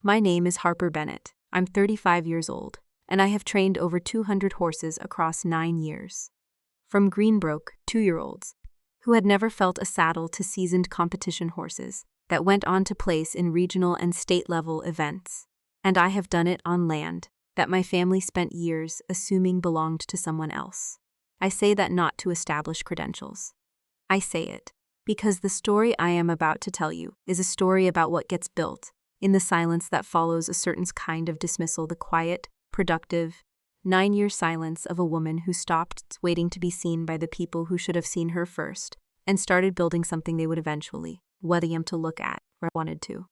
My name is Harper Bennett. I'm 35 years old, and I have trained over 200 horses across 9 years. From Greenbroke 2-year-olds, who had never felt a saddle, to seasoned competition horses that went on to place in regional and state-level events. And I have done it on land that my family spent years assuming belonged to someone else. I say that not to establish credentials. I say it because the story I am about to tell you is a story about what gets built in the silence that follows a certain kind of dismissal, the quiet, productive, 9-year silence of a woman who stopped waiting to be seen by the people who should have seen her first and started building something they would eventually want them to look at or wanted to.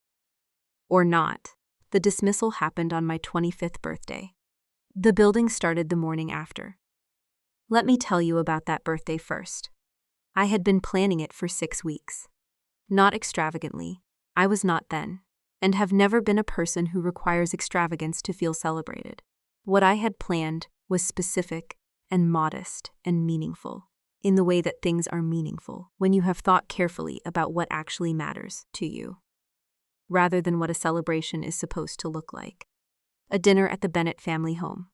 Or not. The dismissal happened on my 25th birthday. The building started the morning after. Let me tell you about that birthday first. I had been planning it for 6 weeks. Not extravagantly, I was not then, and have never been a person who requires extravagance to feel celebrated. What I had planned was specific and modest and meaningful, in the way that things are meaningful when you have thought carefully about what actually matters to you, rather than what a celebration is supposed to look like. A dinner at the Bennett family home.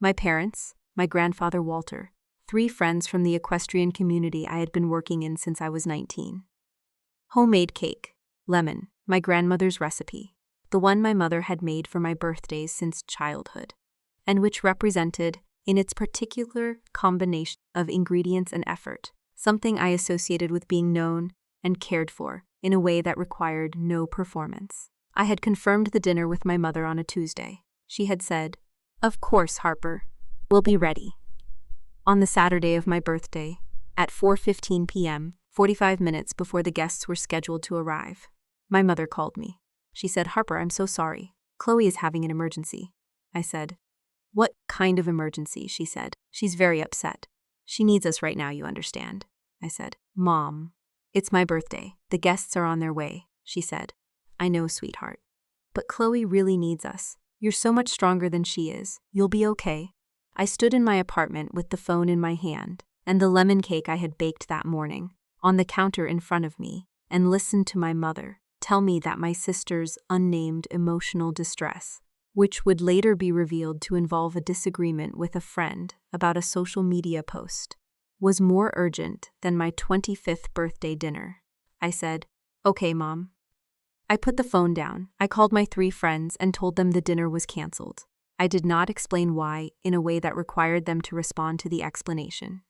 My parents, my grandfather Walter, 3 friends from the equestrian community I had been working in since I was 19. Homemade cake, lemon, my grandmother's recipe, the one my mother had made for my birthdays since childhood, and which represented, in its particular combination of ingredients and effort, something I associated with being known and cared for in a way that required no performance. I had confirmed the dinner with my mother on a Tuesday. She had said, "Of course, Harper, we'll be ready." On the Saturday of my birthday, at 4:15 p.m., 45 minutes before the guests were scheduled to arrive, my mother called me. She said, "Harper, I'm so sorry. Chloe is having an emergency." I said, "What kind of emergency?" She said, "She's very upset. She needs us right now, you understand." I said, "Mom, it's my birthday. The guests are on their way," she said. "I know, sweetheart. But Chloe really needs us. You're so much stronger than she is. You'll be okay." I stood in my apartment with the phone in my hand and the lemon cake I had baked that morning on the counter in front of me and listened to my mother tell me that my sister's unnamed emotional distress, which would later be revealed to involve a disagreement with a friend about a social media post, was more urgent than my 25th birthday dinner. I said, "Okay, Mom." I put the phone down. I called my 3 friends and told them the dinner was canceled. I did not explain why in a way that required them to respond to the explanation.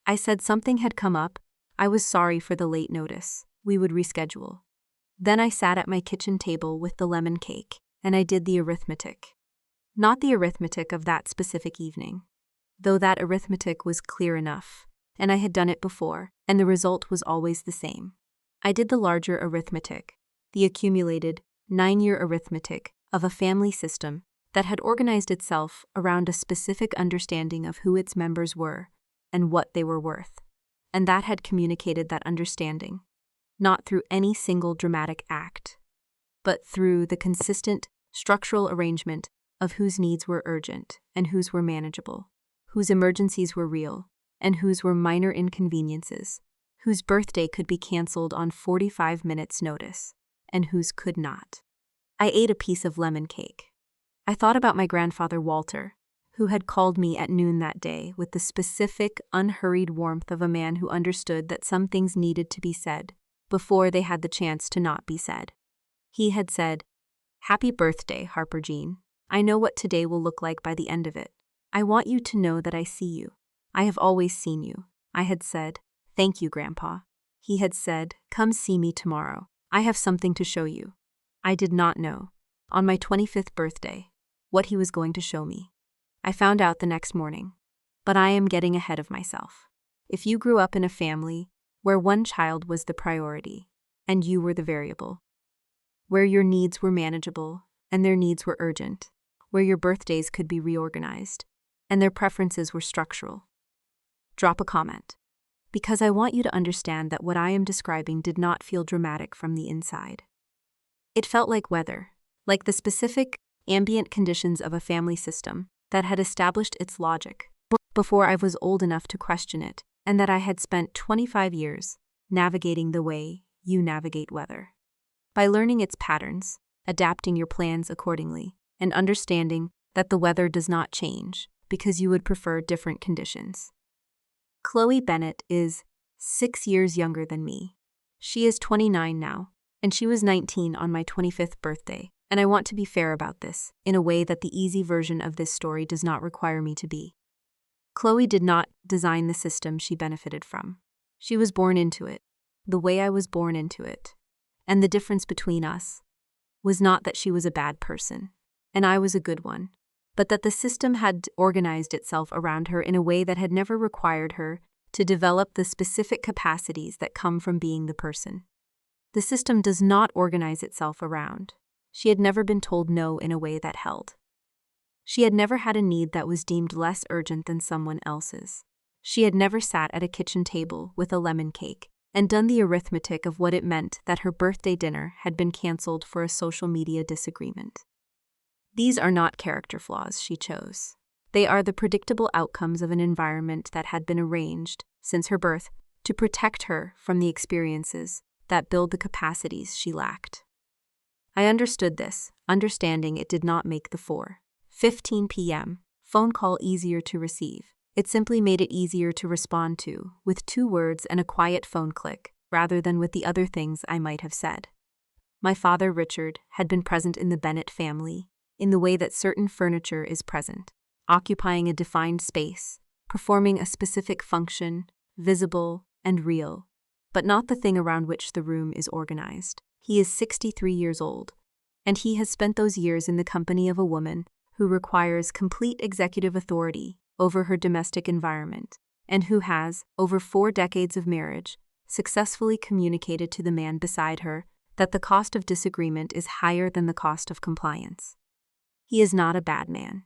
I said something had come up. I was sorry for the late notice. We would reschedule. Then I sat at my kitchen table with the lemon cake, and I did the arithmetic. Not the arithmetic of that specific evening, though that arithmetic was clear enough, and I had done it before, and the result was always the same. I did the larger arithmetic, the accumulated 9-year arithmetic of a family system that had organized itself around a specific understanding of who its members were and what they were worth, and that had communicated that understanding, not through any single dramatic act, but through the consistent, structural arrangement of whose needs were urgent and whose were manageable, whose emergencies were real and whose were minor inconveniences, whose birthday could be canceled on 45 minutes' notice, and whose could not. I ate a piece of lemon cake. I thought about my grandfather Walter, who had called me at noon that day with the specific, unhurried warmth of a man who understood that some things needed to be said before they had the chance to not be said. He had said, "Happy birthday, Harper Jean. I know what today will look like by the end of it. I want you to know that I see you. I have always seen you." I had said, "Thank you, Grandpa." He had said, "Come see me tomorrow. I have something to show you." I did not know, on my 25th birthday, what he was going to show me. I found out the next morning. But I am getting ahead of myself. If you grew up in a family where one child was the priority and you were the variable, where your needs were manageable and their needs were urgent, where your birthdays could be reorganized and their preferences were structural, drop a comment. Because I want you to understand that what I am describing did not feel dramatic from the inside. It felt like weather, like the specific, ambient conditions of a family system that had established its logic before I was old enough to question it, and that I had spent 25 years navigating the way you navigate weather. By learning its patterns, adapting your plans accordingly, and understanding that the weather does not change because you would prefer different conditions. Chloe Bennett is 6 years younger than me. She is 29 now, and she was 19 on my 25th birthday, and I want to be fair about this, in a way that the easy version of this story does not require me to be. Chloe did not design the system she benefited from. She was born into it, the way I was born into it. And the difference between us was not that she was a bad person, and I was a good one, but that the system had organized itself around her in a way that had never required her to develop the specific capacities that come from being the person. The system does not organize itself around. She had never been told no in a way that held. She had never had a need that was deemed less urgent than someone else's. She had never sat at a kitchen table with a lemon cake and done the arithmetic of what it meant that her birthday dinner had been canceled for a social media disagreement. These are not character flaws she chose. They are the predictable outcomes of an environment that had been arranged, since her birth, to protect her from the experiences that build the capacities she lacked. I understood this, understanding it did not make the 4:15 p.m. phone call easier to receive. It simply made it easier to respond to, with 2 words and a quiet phone click, rather than with the other things I might have said. My father, Richard, had been present in the Bennett family, in the way that certain furniture is present, occupying a defined space, performing a specific function, visible and real, but not the thing around which the room is organized. He is 63 years old, and he has spent those years in the company of a woman who requires complete executive authority over her domestic environment, and who has, over 4 decades of marriage, successfully communicated to the man beside her that the cost of disagreement is higher than the cost of compliance. He is not a bad man.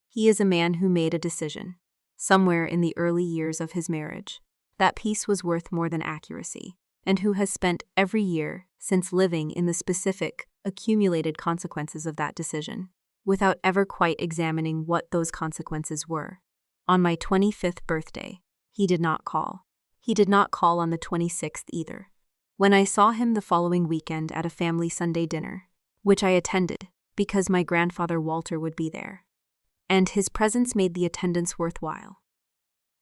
He is a man who made a decision, somewhere in the early years of his marriage, that peace was worth more than accuracy, and who has spent every year since living in the specific, accumulated consequences of that decision, without ever quite examining what those consequences were. On my 25th birthday, he did not call. He did not call on the 26th either. When I saw him the following weekend at a family Sunday dinner, which I attended because my grandfather Walter would be there, and his presence made the attendance worthwhile,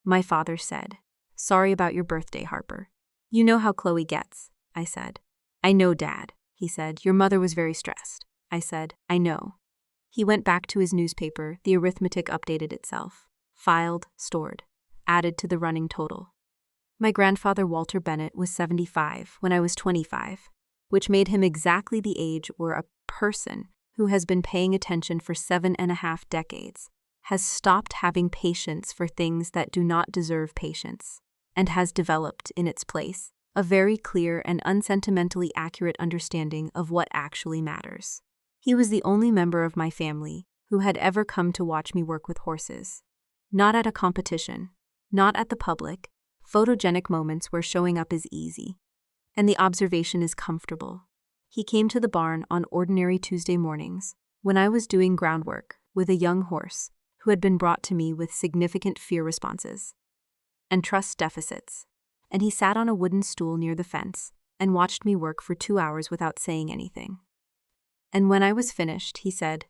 my father said, "Sorry about your birthday, Harper. You know how Chloe gets," I said. "I know, Dad," he said. "Your mother was very stressed." I said, "I know." He went back to his newspaper. The arithmetic updated itself. Filed, stored, added to the running total. My grandfather Walter Bennett was 75 when I was 25, which made him exactly the age where a person who has been paying attention for 7.5 decades has stopped having patience for things that do not deserve patience, and has developed, in its place, a very clear and unsentimentally accurate understanding of what actually matters. He was the only member of my family who had ever come to watch me work with horses. Not at a competition, not at the public, photogenic moments where showing up is easy, and the observation is comfortable. He came to the barn on ordinary Tuesday mornings, when I was doing groundwork with a young horse who had been brought to me with significant fear responses and trust deficits, and he sat on a wooden stool near the fence and watched me work for 2 hours without saying anything. And when I was finished, he said,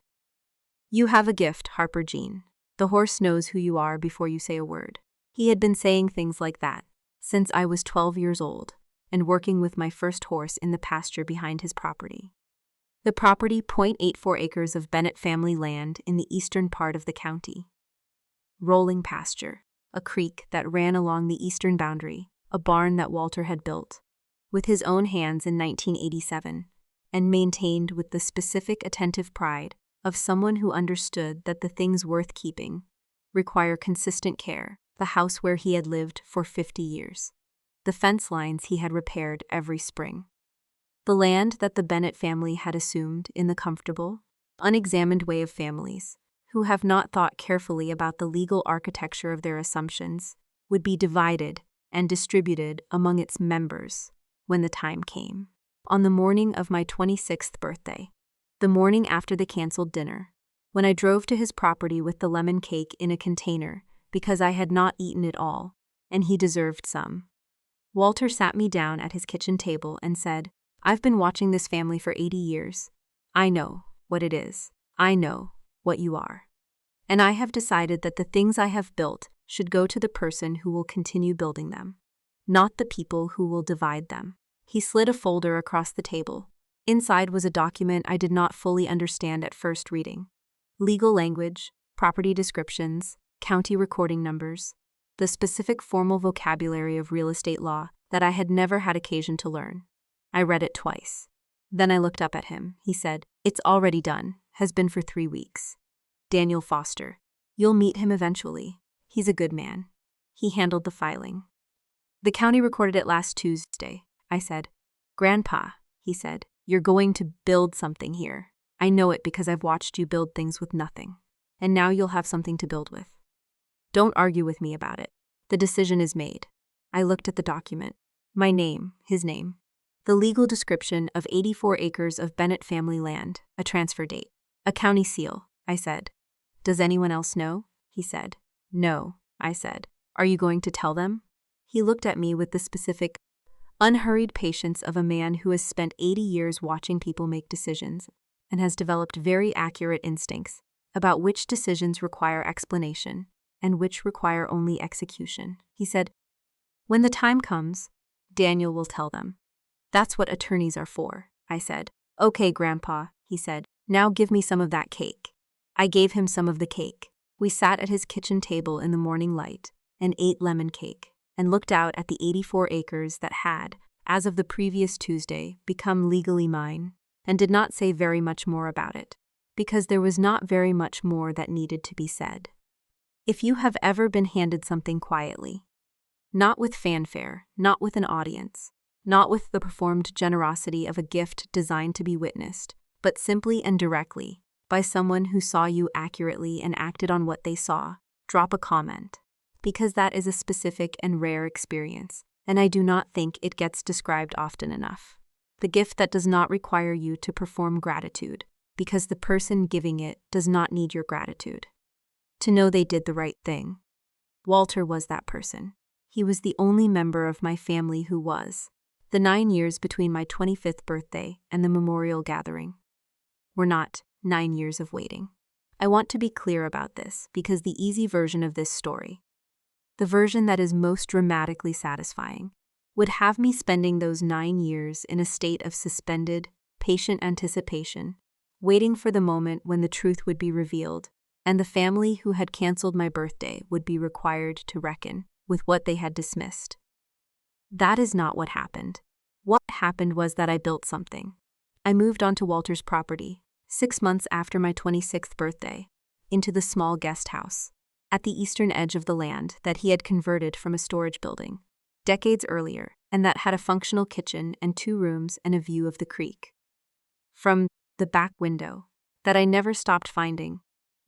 "You have a gift, Harper Jean. The horse knows who you are before you say a word." He had been saying things like that since I was 12 years old and working with my first horse in the pasture behind his property. The property, 0.84 acres of Bennett family land in the eastern part of the county. Rolling pasture, a creek that ran along the eastern boundary, a barn that Walter had built with his own hands in 1987 and maintained with the specific attentive pride of someone who understood that the things worth keeping require consistent care. The house where he had lived for 50 years. The fence lines he had repaired every spring. The land that the Bennett family had assumed in the comfortable, unexamined way of families, who have not thought carefully about the legal architecture of their assumptions, would be divided and distributed among its members when the time came. On the morning of my 26th birthday, the morning after the canceled dinner, when I drove to his property with the lemon cake in a container because I had not eaten it all, and he deserved some, Walter sat me down at his kitchen table and said, "I've been watching this family for 80 years, I know what it is. I know what you are. And I have decided that the things I have built should go to the person who will continue building them, not the people who will divide them. He slid a folder across the table. Inside was a document I did not fully understand at first reading. Legal language, property descriptions, county recording numbers, the specific formal vocabulary of real estate law that I had never had occasion to learn. I read it twice. Then I looked up at him. He said, "It's already done. Has been for 3 weeks. Daniel Foster. You'll meet him eventually. He's a good man." He handled the filing. "The county recorded it last Tuesday," I said. "Grandpa," he said, "you're going to build something here. I know it because I've watched you build things with nothing. And now you'll have something to build with. Don't argue with me about it. The decision is made." I looked at the document. My name, his name. The legal description of 84 acres of Bennett family land, a transfer date. A county seal, I said. "Does anyone else know?" he said. "No," I said. "Are you going to tell them?" He looked at me with the specific, unhurried patience of a man who has spent 80 years watching people make decisions and has developed very accurate instincts about which decisions require explanation and which require only execution. He said, "When the time comes, Daniel will tell them. That's what attorneys are for," I said. "Okay, Grandpa," he said. "Now give me some of that cake." I gave him some of the cake. We sat at his kitchen table in the morning light and ate lemon cake and looked out at the 84 acres that had, as of the previous Tuesday, become legally mine, and did not say very much more about it, because there was not very much more that needed to be said. If you have ever been handed something quietly, not with fanfare, not with an audience, not with the performed generosity of a gift designed to be witnessed, but simply and directly, by someone who saw you accurately and acted on what they saw, drop a comment, because that is a specific and rare experience, and I do not think it gets described often enough. The gift that does not require you to perform gratitude, because the person giving it does not need your gratitude. To know they did the right thing. Walter was that person. He was the only member of my family who was. The 9 years between my 25th birthday and the memorial gathering were not 9 years of waiting. I want to be clear about this because the easy version of this story, the version that is most dramatically satisfying, would have me spending those 9 years in a state of suspended, patient anticipation, waiting for the moment when the truth would be revealed, and the family who had canceled my birthday would be required to reckon with what they had dismissed. That is not what happened. What happened was that I built something. I moved onto Walter's property, 6 months after my 26th birthday, into the small guest house, at the eastern edge of the land that he had converted from a storage building, decades earlier, and that had a functional kitchen and 2 rooms and a view of the creek. From the back window, that I never stopped finding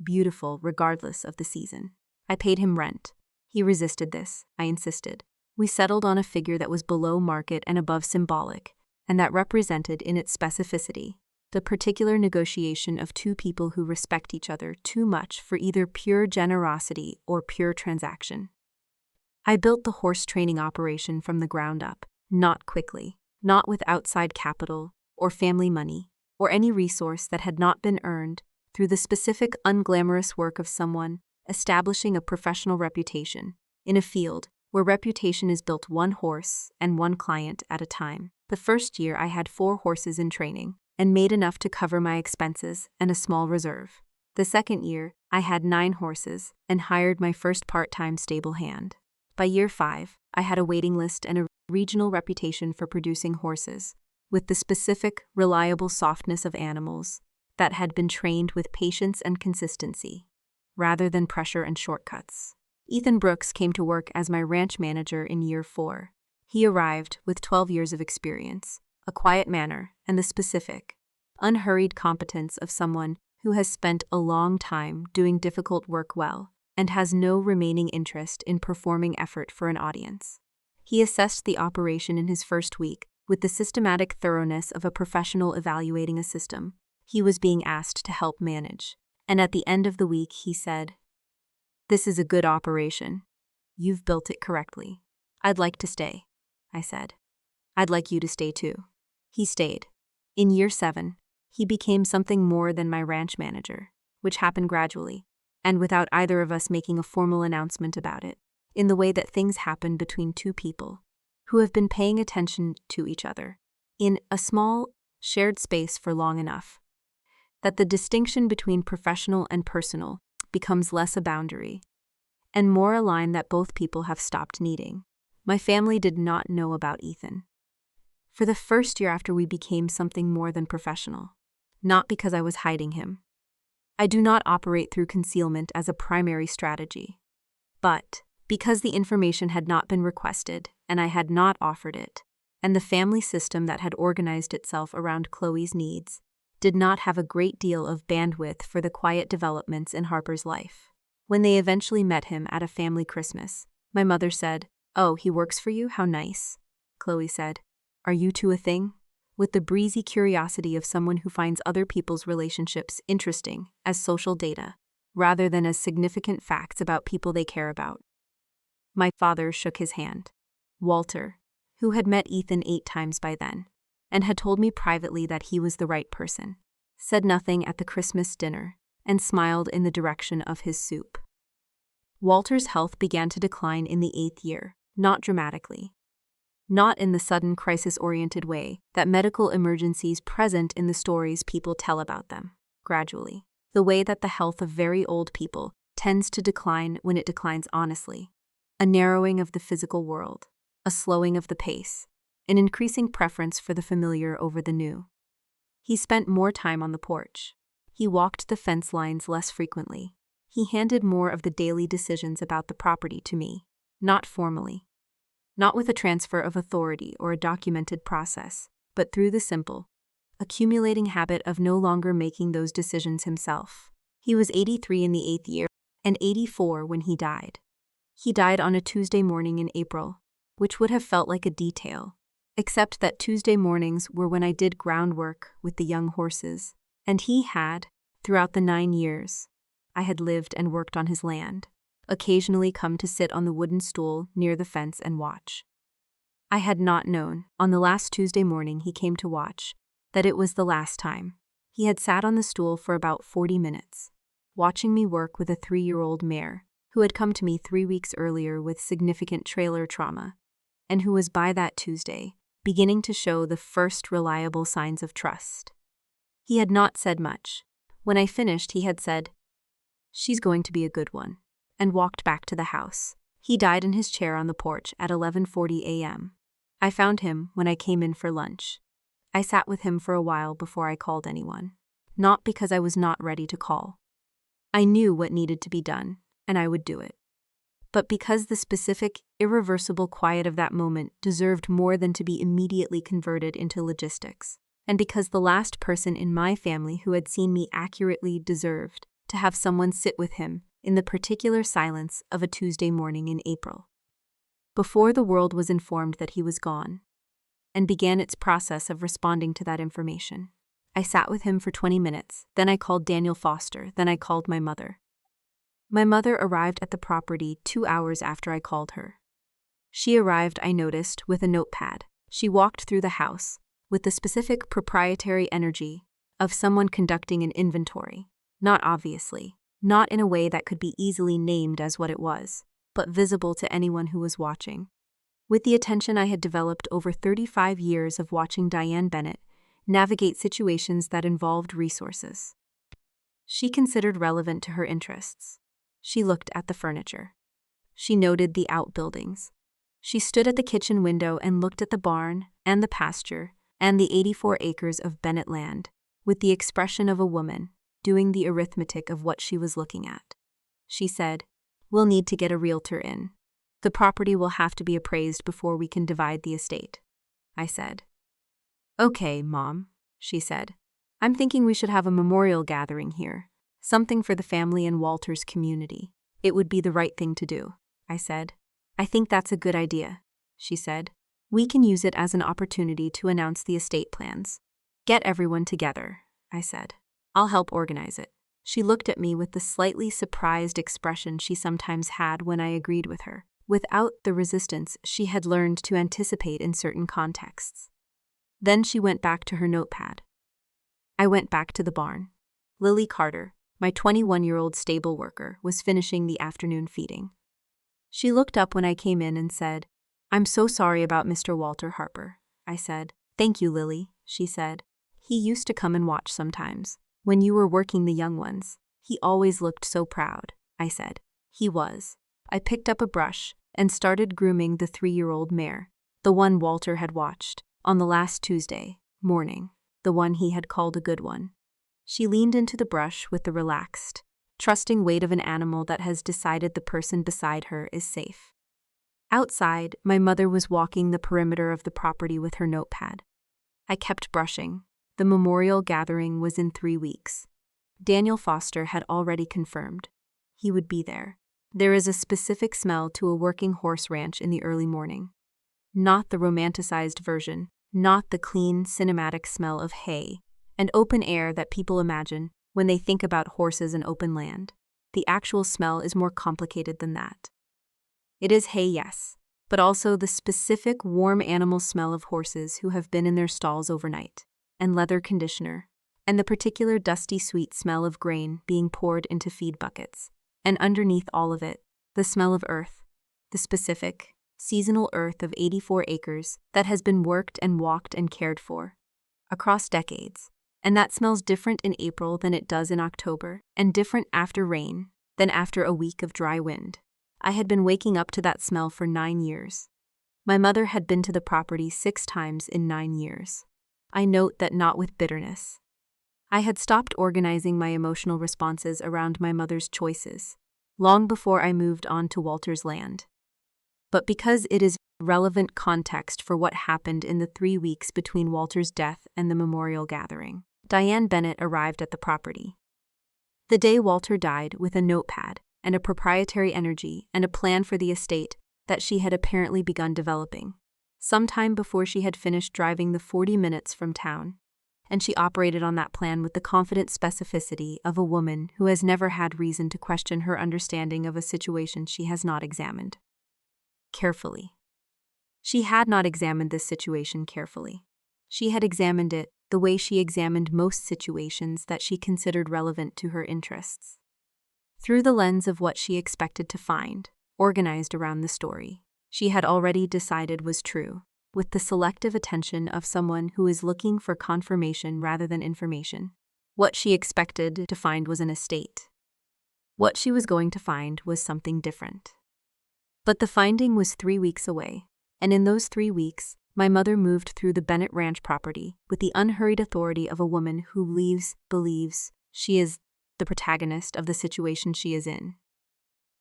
beautiful regardless of the season. I paid him rent. He resisted this, I insisted. We settled on a figure that was below market and above symbolic, and that represented in its specificity the particular negotiation of 2 people who respect each other too much for either pure generosity or pure transaction. I built the horse training operation from the ground up, not quickly, not with outside capital or family money or any resource that had not been earned through the specific unglamorous work of someone establishing a professional reputation in a field where reputation is built 1 horse and 1 client at a time. The first year I had 4 horses in training and made enough to cover my expenses and a small reserve. The second year, I had 9 horses and hired my first part-time stable hand. By year 5, I had a waiting list and a regional reputation for producing horses, with the specific, reliable softness of animals that had been trained with patience and consistency, rather than pressure and shortcuts. Ethan Brooks came to work as my ranch manager in year 4. He arrived with 12 years of experience, a quiet manner, and the specific, unhurried competence of someone who has spent a long time doing difficult work well and has no remaining interest in performing effort for an audience. He assessed the operation in his first week with the systematic thoroughness of a professional evaluating a system he was being asked to help manage, and at the end of the week he said, "This is a good operation. You've built it correctly. I'd like to stay," I said. "I'd like you to stay too." He stayed. In year 7, He became something more than my ranch manager, which happened gradually, and without either of us making a formal announcement about it, in the way that things happen between two people who have been paying attention to each other in a small, shared space for long enough, that the distinction between professional and personal becomes less a boundary and more a line that both people have stopped needing. My family did not know about Ethan for the first year after we became something more than professional, not because I was hiding him. I do not operate through concealment as a primary strategy, but because the information had not been requested and I had not offered it, and the family system that had organized itself around Chloe's needs did not have a great deal of bandwidth for the quiet developments in Harper's life. When they eventually met him at a family Christmas, my mother said, "Oh, he works for you? How nice." Chloe said, "Are you two a thing?" With the breezy curiosity of someone who finds other people's relationships interesting as social data, rather than as significant facts about people they care about. My father shook his hand. Walter, who had met Ethan 8 times by then, and had told me privately that he was the right person, said nothing at the Christmas dinner and smiled in the direction of his soup. Walter's health began to decline in the 8th year, not dramatically. Not in the sudden crisis-oriented way that medical emergencies present in the stories people tell about them. Gradually, the way that the health of very old people tends to decline when it declines honestly. A narrowing of the physical world, a slowing of the pace, an increasing preference for the familiar over the new. He spent more time on the porch. He walked the fence lines less frequently. He handed more of the daily decisions about the property to me, not formally. Not with a transfer of authority or a documented process, but through the simple, accumulating habit of no longer making those decisions himself. He was 83 in the 8th year and 84 when he died. He died on a Tuesday morning in April, which would have felt like a detail, except that Tuesday mornings were when I did groundwork with the young horses, and he had, throughout the 9 years I had lived and worked on his land, occasionally come to sit on the wooden stool near the fence and watch. I had not known, on the last Tuesday morning he came to watch, that it was the last time. He had sat on the stool for about 40 minutes, watching me work with a 3-year-old mare who had come to me 3 weeks earlier with significant trailer trauma, and who was by that Tuesday beginning to show the first reliable signs of trust. He had not said much. When I finished, he had said, "She's going to be a good one," and walked back to the house. He died in his chair on the porch at 11:40 a.m. I found him when I came in for lunch. I sat with him for a while before I called anyone, not because I was not ready to call. I knew what needed to be done, and I would do it. But because the specific, irreversible quiet of that moment deserved more than to be immediately converted into logistics, and because the last person in my family who had seen me accurately deserved to have someone sit with him in the particular silence of a Tuesday morning in April, before the world was informed that he was gone, and began its process of responding to that information. I sat with him for 20 minutes, then I called Daniel Foster, then I called my mother. My mother arrived at the property 2 hours after I called her. She arrived, I noticed, with a notepad. She walked through the house with the specific proprietary energy of someone conducting an inventory, not obviously, not in a way that could be easily named as what it was, but visible to anyone who was watching. With the attention I had developed over 35 years of watching Diane Bennett navigate situations that involved resources, she considered relevant to her interests. She looked at the furniture. She noted the outbuildings. She stood at the kitchen window and looked at the barn and the pasture and the 84 acres of Bennett land with the expression of a woman doing the arithmetic of what she was looking at. She said, "We'll need to get a realtor in. The property will have to be appraised before we can divide the estate." I said, "Okay, Mom," she said. "I'm thinking we should have a memorial gathering here, something for the family and Walter's community. It would be the right thing to do," I said. "I think that's a good idea," she said. "We can use it as an opportunity to announce the estate plans. Get everyone together," I said. "I'll help organize it." She looked at me with the slightly surprised expression she sometimes had when I agreed with her, without the resistance she had learned to anticipate in certain contexts. Then she went back to her notepad. I went back to the barn. Lily Carter, my 21-year-old stable worker, was finishing the afternoon feeding. She looked up when I came in and said, "I'm so sorry about Mr. Walter Harper," I said. "Thank you, Lily," she said. "He used to come and watch sometimes. When you were working the young ones, he always looked so proud," I said. He was. I picked up a brush and started grooming the 3-year-old mare, the one Walter had watched, on the last Tuesday morning, the one he had called a good one. She leaned into the brush with the relaxed, trusting weight of an animal that has decided the person beside her is safe. Outside, my mother was walking the perimeter of the property with her notepad. I kept brushing. The memorial gathering was in 3 weeks. Daniel Foster had already confirmed. He would be there. There is a specific smell to a working horse ranch in the early morning. Not the romanticized version, not the clean, cinematic smell of hay and open air that people imagine when they think about horses and open land. The actual smell is more complicated than that. It is hay, yes, but also the specific warm animal smell of horses who have been in their stalls overnight, and leather conditioner, and the particular dusty sweet smell of grain being poured into feed buckets, and underneath all of it, the smell of earth, the specific, seasonal earth of 84 acres that has been worked and walked and cared for across decades. And that smells different in April than it does in October, and different after rain than after a week of dry wind. I had been waking up to that smell for 9 years. My mother had been to the property 6 times in 9 years. I note that not with bitterness. I had stopped organizing my emotional responses around my mother's choices, long before I moved on to Walter's land. But because it is relevant context for what happened in the 3 weeks between Walter's death and the memorial gathering, Diane Bennett arrived at the property. The day Walter died, with a notepad and a proprietary energy and a plan for the estate that she had apparently begun developing, sometime before she had finished driving the 40 minutes from town. And she operated on that plan with the confident specificity of a woman who has never had reason to question her understanding of a situation she has not examined carefully. She had not examined this situation carefully. She had examined it the way she examined most situations that she considered relevant to her interests. Through the lens of what she expected to find, organized around the story she had already decided was true, with the selective attention of someone who is looking for confirmation rather than information. What she expected to find was an estate. What she was going to find was something different. But the finding was 3 weeks away, and in those 3 weeks, my mother moved through the Bennett Ranch property with the unhurried authority of a woman who believes she is the protagonist of the situation she is in.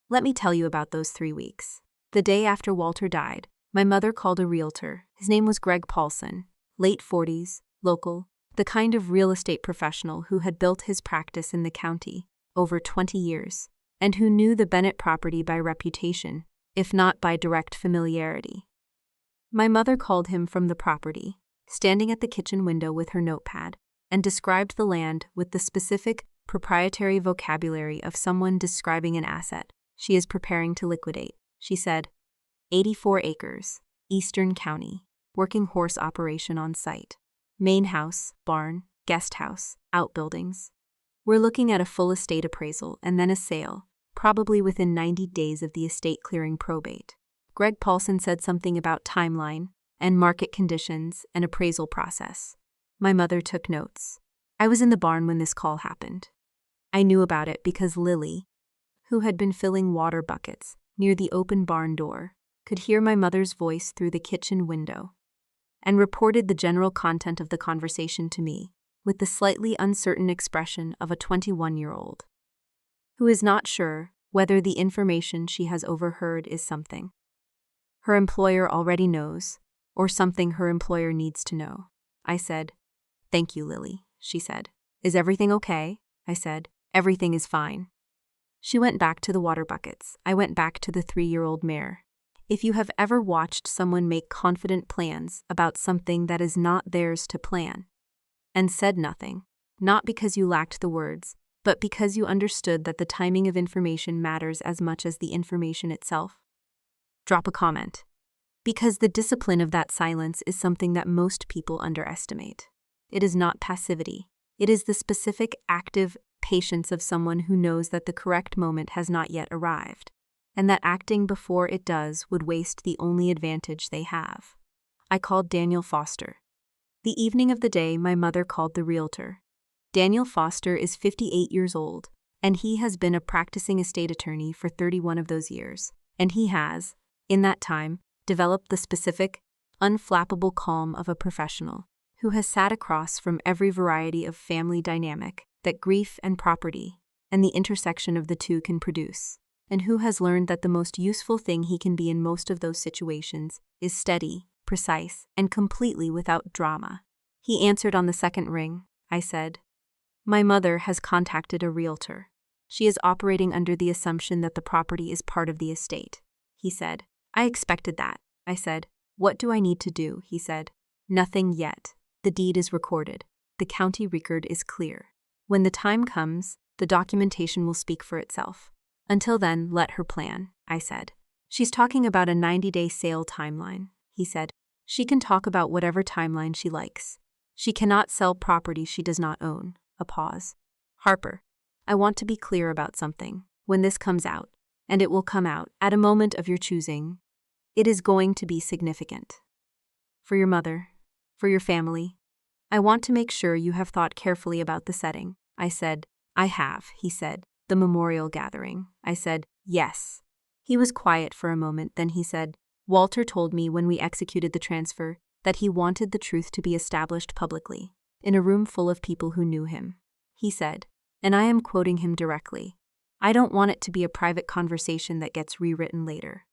Let me tell you about those 3 weeks. The day after Walter died, my mother called a realtor. His name was Greg Paulson, late 40s, local, the kind of real estate professional who had built his practice in the county over 20 years, and who knew the Bennett property by reputation, if not by direct familiarity. My mother called him from the property, standing at the kitchen window with her notepad, and described the land with the specific, proprietary vocabulary of someone describing an asset she is preparing to liquidate. She said, 84 acres, Eastern County, working horse operation on site. Main house, barn, guest house, outbuildings. We're looking at a full estate appraisal and then a sale, probably within 90 days of the estate clearing probate. Greg Paulson said something about timeline and market conditions and appraisal process. My mother took notes. I was in the barn when this call happened. I knew about it because Lily, who had been filling water buckets near the open barn door, could hear my mother's voice through the kitchen window, and reported the general content of the conversation to me with the slightly uncertain expression of a 21-year-old who is not sure whether the information she has overheard is something her employer already knows or something her employer needs to know. I said, "Thank you, Lily," she said. "Is everything okay?" I said, "Everything is fine." She went back to the water buckets. I went back to the 3-year-old mare. If you have ever watched someone make confident plans about something that is not theirs to plan, and said nothing, not because you lacked the words, but because you understood that the timing of information matters as much as the information itself, drop a comment. Because the discipline of that silence is something that most people underestimate. It is not passivity. It is the specific, active patience of someone who knows that the correct moment has not yet arrived, and that acting before it does would waste the only advantage they have. I called Daniel Foster. The evening of the day, my mother called the realtor. Daniel Foster is 58 years old, and he has been a practicing estate attorney for 31 of those years, and he has, in that time, developed the specific, unflappable calm of a professional who has sat across from every variety of family dynamic that grief and property and the intersection of the two can produce, and who has learned that the most useful thing he can be in most of those situations is steady, precise, and completely without drama. He answered on the second ring. I said, "My mother has contacted a realtor. She is operating under the assumption that the property is part of the estate." He said, "I expected that." I said, "What do I need to do?" He said, "Nothing yet. The deed is recorded. The county record is clear. When the time comes, the documentation will speak for itself. Until then, let her plan." I said, "She's talking about a 90-day sale timeline." He said, "She can talk about whatever timeline she likes. She cannot sell property she does not own." A pause. "Harper, I want to be clear about something. When this comes out, and it will come out at a moment of your choosing, it is going to be significant. For your mother, for your family. I want to make sure you have thought carefully about the setting." I said, "I have." He said, "The memorial gathering." I said, "Yes." He was quiet for a moment, then he said, "Walter told me when we executed the transfer that he wanted the truth to be established publicly, in a room full of people who knew him." He said, and I am quoting him directly, "I don't want it to be a private conversation that gets rewritten later.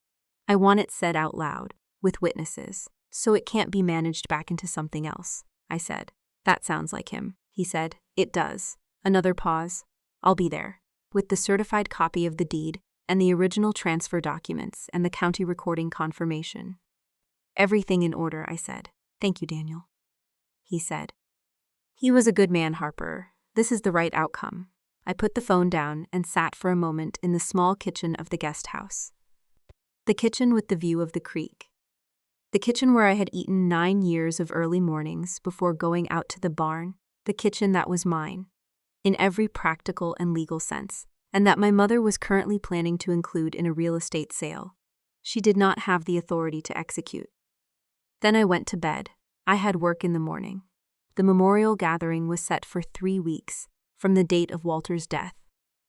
I want it said out loud, with witnesses, so it can't be managed back into something else." I said, "That sounds like him." He said, "It does." Another pause. "I'll be there, with the certified copy of the deed and the original transfer documents and the county recording confirmation." "Everything in order," I said. "Thank you, Daniel." He said, "He was a good man, Harper. This is the right outcome." I put the phone down and sat for a moment in the small kitchen of the guest house. The kitchen with the view of the creek. The kitchen where I had eaten 9 years of early mornings before going out to the barn, the kitchen that was mine, in every practical and legal sense, and that my mother was currently planning to include in a real estate sale. She did not have the authority to execute. Then I went to bed. I had work in the morning. The memorial gathering was set for 3 weeks, from the date of Walter's death.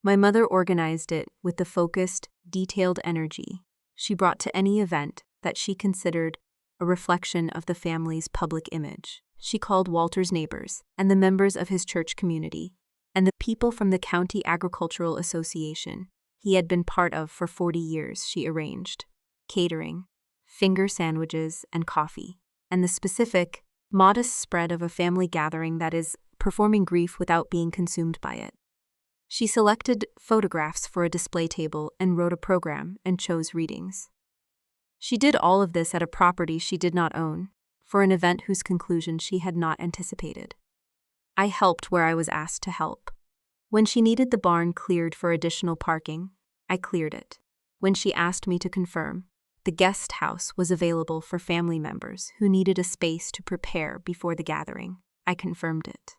My mother organized it with the focused, detailed energy she brought to any event that she considered a reflection of the family's public image. She called Walter's neighbors and the members of his church community, and the people from the County Agricultural Association he had been part of for 40 years. She arranged catering, finger sandwiches, and coffee, and the specific, modest spread of a family gathering that is performing grief without being consumed by it. She selected photographs for a display table and wrote a program and chose readings. She did all of this at a property she did not own, for an event whose conclusion she had not anticipated. I helped where I was asked to help. When she needed the barn cleared for additional parking, I cleared it. When she asked me to confirm, the guest house was available for family members who needed a space to prepare before the gathering, I confirmed it.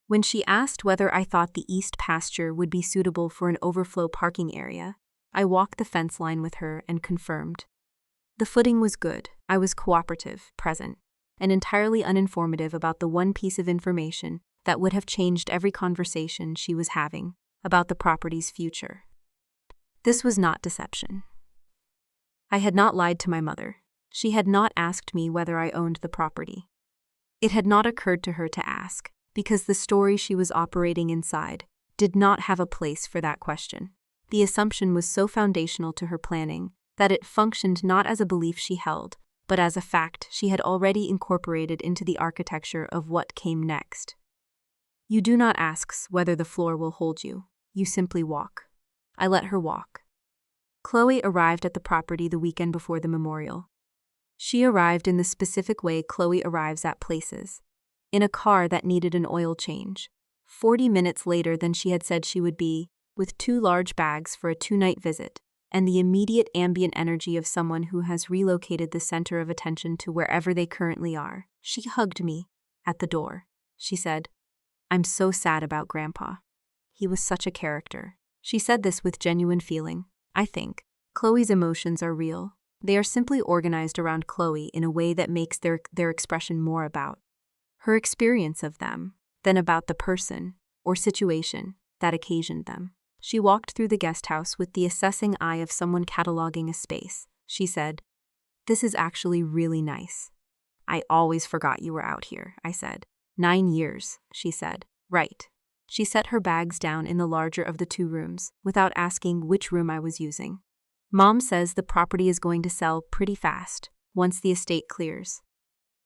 When she asked whether I thought the east pasture would be suitable for an overflow parking area, I walked the fence line with her and confirmed. The footing was good. I was cooperative, present, and entirely uninformative about the one piece of information that would have changed every conversation she was having about the property's future. This was not deception. I had not lied to my mother. She had not asked me whether I owned the property. It had not occurred to her to ask, because the story she was operating inside did not have a place for that question. The assumption was so foundational to her planning that it functioned not as a belief she held, but as a fact she had already incorporated into the architecture of what came next. You do not ask whether the floor will hold you. You simply walk. I let her walk. Chloe arrived at the property the weekend before the memorial. She arrived in the specific way Chloe arrives at places, in a car that needed an oil change, 40 minutes later than she had said she would be, with 2 large bags for a 2-night visit, and the immediate ambient energy of someone who has relocated the center of attention to wherever they currently are. She hugged me at the door. She said, I'm so sad about Grandpa. He was such a character. She said this with genuine feeling. I think Chloe's emotions are real. They are simply organized around Chloe in a way that makes their expression more about her experience of them than about the person or situation that occasioned them. She walked through the guest house with the assessing eye of someone cataloging a space. She said, "This is actually really nice." "I always forgot you were out here," I said. 9 years, she said. "Right." She set her bags down in the larger of the 2 rooms, without asking which room I was using. "Mom says the property is going to sell pretty fast, once the estate clears.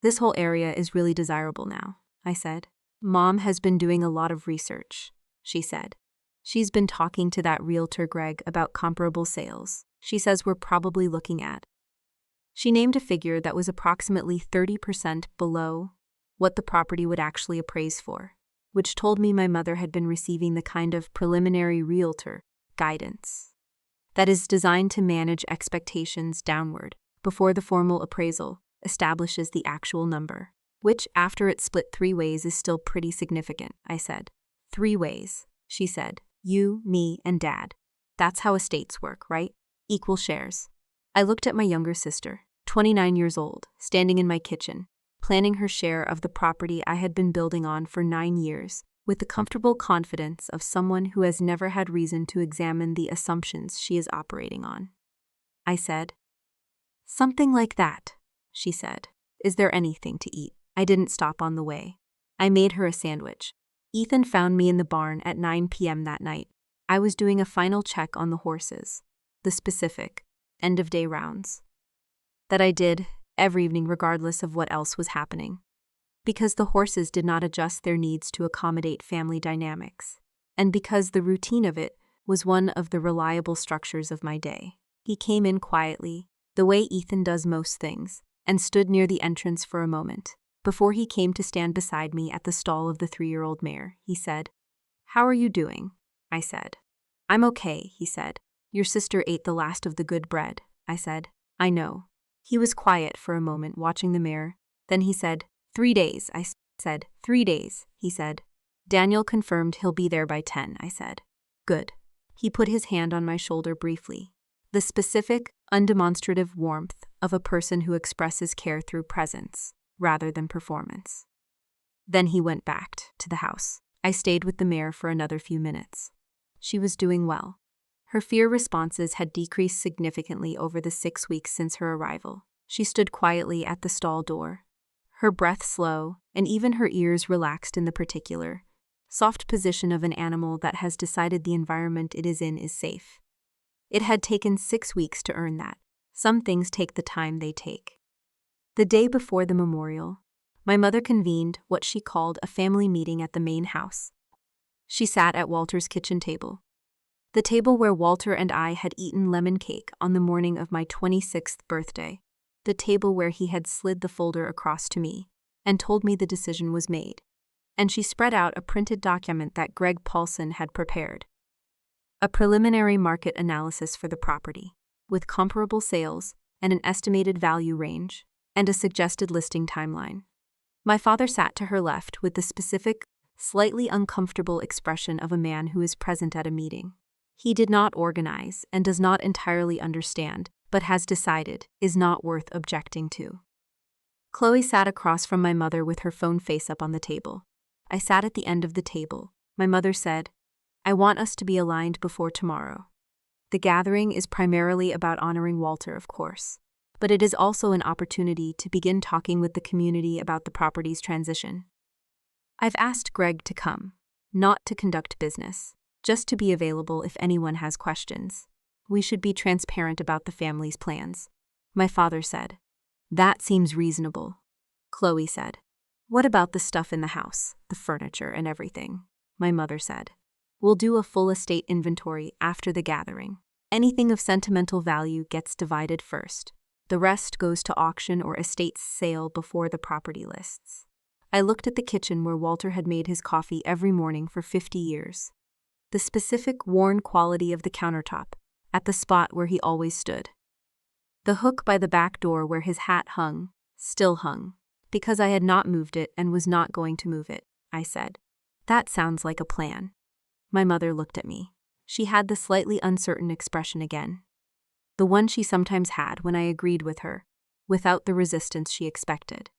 This whole area is really desirable now," I said. "Mom has been doing a lot of research," she said. "She's been talking to that realtor Greg about comparable sales. She says we're probably looking at." She named a figure that was approximately 30% below what the property would actually appraise for, which told me my mother had been receiving the kind of preliminary realtor guidance that is designed to manage expectations downward before the formal appraisal establishes the actual number, which, after it's split 3 ways, is still pretty significant, I said. 3 ways, she said. You, me, and Dad. That's how estates work, right? Equal shares. I looked at my younger sister, 29 years old, standing in my kitchen, planning her share of the property I had been building on for 9 years, with the comfortable confidence of someone who has never had reason to examine the assumptions she is operating on. I said, "Something like that," she said. "Is there anything to eat?" I didn't stop on the way. I made her a sandwich. Ethan found me in the barn at 9 p.m. that night. I was doing a final check on the horses, the specific, end-of-day rounds that I did every evening regardless of what else was happening, because the horses did not adjust their needs to accommodate family dynamics, and because the routine of it was one of the reliable structures of my day. He came in quietly, the way Ethan does most things, and stood near the entrance for a moment. Before he came to stand beside me at the stall of the 3-year-old mare, he said, "How are you doing?" I said. "I'm okay," he said. "Your sister ate the last of the good bread," I said. "I know." He was quiet for a moment, watching the mare. Then he said, 3 days, I said. 3 days, he said. "Daniel confirmed he'll be there by 10, I said. "Good." He put his hand on my shoulder briefly. The specific, undemonstrative warmth of a person who expresses care through presence, rather than performance. Then he went back to the house. I stayed with the mare for another few minutes. She was doing well. Her fear responses had decreased significantly over the 6 weeks since her arrival. She stood quietly at the stall door, her breath slow, and even her ears relaxed in the particular, soft position of an animal that has decided the environment it is in is safe. It had taken 6 weeks to earn that. Some things take the time they take. The day before the memorial, my mother convened what she called a family meeting at the main house. She sat at Walter's kitchen table, the table where Walter and I had eaten lemon cake on the morning of my 26th birthday, the table where he had slid the folder across to me and told me the decision was made, and she spread out a printed document that Greg Paulson had prepared, a preliminary market analysis for the property, with comparable sales and an estimated value range, and a suggested listing timeline. My father sat to her left with the specific, slightly uncomfortable expression of a man who is present at a meeting. He did not organize and does not entirely understand, but has decided is not worth objecting to. Chloe sat across from my mother with her phone face up on the table. I sat at the end of the table. My mother said, "I want us to be aligned before tomorrow. The gathering is primarily about honoring Walter, of course, but it is also an opportunity to begin talking with the community about the property's transition. I've asked Greg to come, not to conduct business, just to be available if anyone has questions. We should be transparent about the family's plans." My father said, "That seems reasonable." Chloe said, "What about the stuff in the house, the furniture and everything?" My mother said, "We'll do a full estate inventory after the gathering. Anything of sentimental value gets divided first. The rest goes to auction or estate sale before the property lists." I looked at the kitchen where Walter had made his coffee every morning for 50 years. The specific worn quality of the countertop, at the spot where he always stood. The hook by the back door where his hat hung, still hung, because I had not moved it and was not going to move it, I said. That sounds like a plan. My mother looked at me. She had the slightly uncertain expression again. The one she sometimes had when I agreed with her, without the resistance she expected.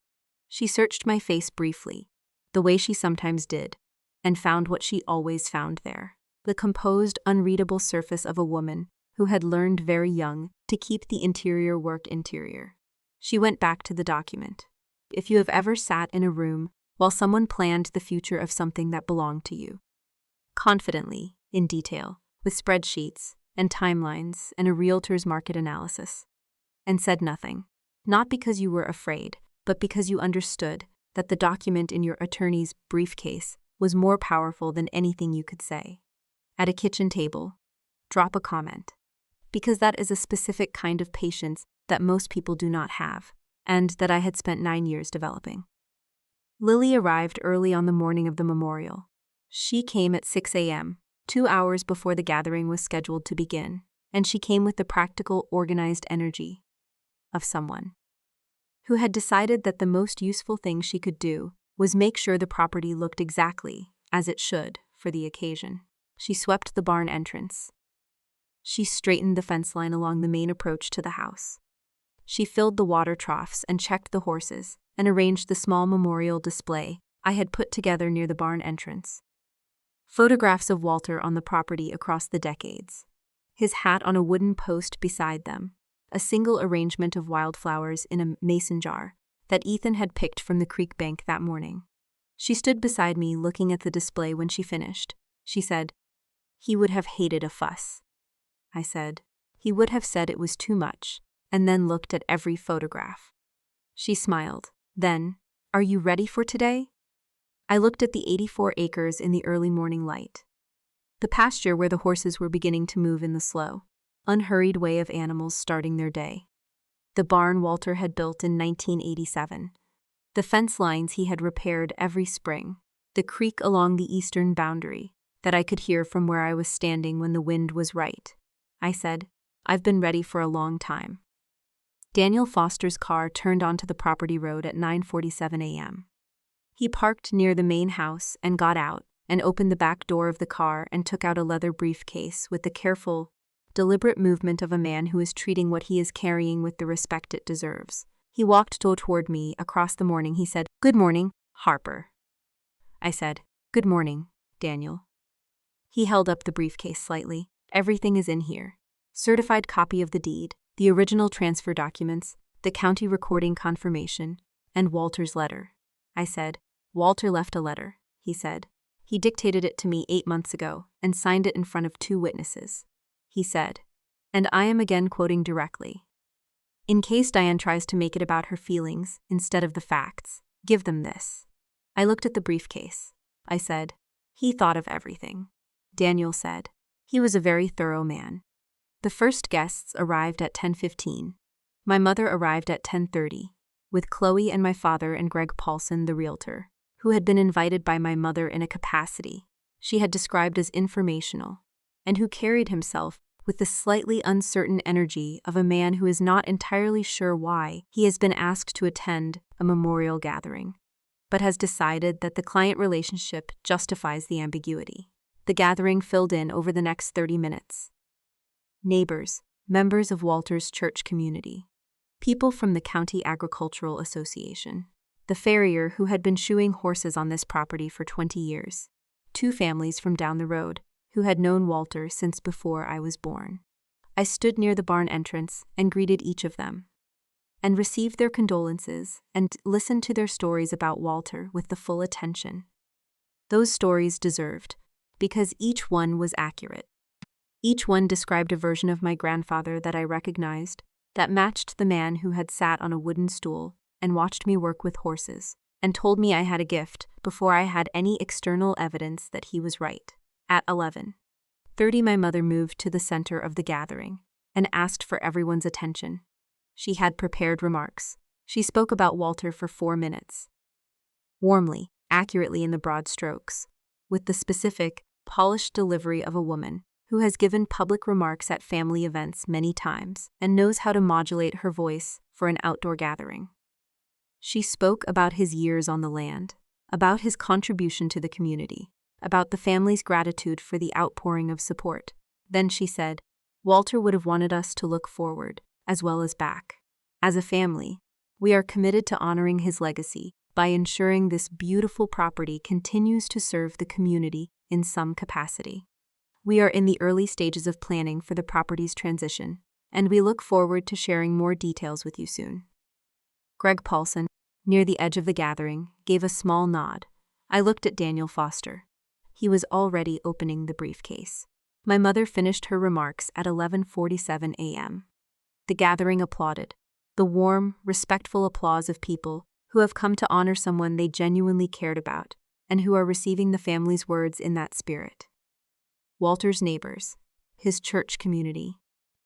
She searched my face briefly, the way she sometimes did, and found what she always found there. The composed, unreadable surface of a woman who had learned very young to keep the interior work interior. She went back to the document. If you have ever sat in a room while someone planned the future of something that belonged to you, confidently, in detail, with spreadsheets and timelines and a realtor's market analysis, and said nothing, not because you were afraid, but because you understood that the document in your attorney's briefcase was more powerful than anything you could say. At a kitchen table, drop a comment, because that is a specific kind of patience that most people do not have, and that I had spent 9 years developing. Lily arrived early on the morning of the memorial. She came at 6 a.m., 2 hours before the gathering was scheduled to begin, and she came with the practical, organized energy of someone who had decided that the most useful thing she could do was make sure the property looked exactly as it should for the occasion. She swept the barn entrance. She straightened the fence line along the main approach to the house. She filled the water troughs and checked the horses and arranged the small memorial display I had put together near the barn entrance. Photographs of Walter on the property across the decades. His hat on a wooden post beside them. A single arrangement of wildflowers in a mason jar that Ethan had picked from the creek bank that morning. She stood beside me looking at the display when she finished. She said, "He would have hated a fuss." I said, "He would have said it was too much," and then looked at every photograph. She smiled. Then, "Are you ready for today?" I looked at the 84 acres in the early morning light. The pasture where the horses were beginning to move in the slow, unhurried way of animals starting their day. The barn Walter had built in 1987. The fence lines he had repaired every spring. The creek along the eastern boundary that I could hear from where I was standing when the wind was right. I said, "I've been ready for a long time." Daniel Foster's car turned onto the property road at 9:47 a.m. He parked near the main house and got out and opened the back door of the car and took out a leather briefcase with the careful, deliberate movement of a man who is treating what he is carrying with the respect it deserves. He walked toward me across the morning. He said, "Good morning, Harper." I said, "Good morning, Daniel." He held up the briefcase slightly. "Everything is in here. Certified copy of the deed, the original transfer documents, the county recording confirmation, and Walter's letter." I said, "Walter left a letter," he said. "He dictated it to me 8 months ago and signed it in front of 2 witnesses." He said, and I am again quoting directly, "In case Diane tries to make it about her feelings instead of the facts, give them this." I looked at the briefcase. I said, "He thought of everything." Daniel said, "He was a very thorough man." The first guests arrived at 10:15. My mother arrived at 10:30, with Chloe and my father and Greg Paulson, the realtor, who had been invited by my mother in a capacity she had described as informational, and who carried himself with the slightly uncertain energy of a man who is not entirely sure why he has been asked to attend a memorial gathering, but has decided that the client relationship justifies the ambiguity. The gathering filled in over the next 30 minutes. Neighbors, members of Walter's church community, people from the County Agricultural Association, the farrier who had been shoeing horses on this property for 20 years, 2 families from down the road who had known Walter since before I was born. I stood near the barn entrance and greeted each of them, and received their condolences and listened to their stories about Walter with the full attention those stories deserved, because each one was accurate. Each one described a version of my grandfather that I recognized, that matched the man who had sat on a wooden stool and watched me work with horses, and told me I had a gift before I had any external evidence that he was right. At 11:30, my mother moved to the center of the gathering and asked for everyone's attention. She had prepared remarks. She spoke about Walter for 4 minutes. Warmly, accurately in the broad strokes, with the specific, polished delivery of a woman who has given public remarks at family events many times and knows how to modulate her voice for an outdoor gathering. She spoke about his years on the land, about his contribution to the community, about the family's gratitude for the outpouring of support. Then she said, Walter would have wanted us to look forward, as well as back. As a family, we are committed to honoring his legacy by ensuring this beautiful property continues to serve the community in some capacity. We are in the early stages of planning for the property's transition, and we look forward to sharing more details with you soon. Greg Paulson, near the edge of the gathering, gave a small nod. I looked at Daniel Foster. He was already opening the briefcase. My mother finished her remarks at 11:47 a.m. The gathering applauded, the warm, respectful applause of people who have come to honor someone they genuinely cared about and who are receiving the family's words in that spirit. Walter's neighbors, his church community,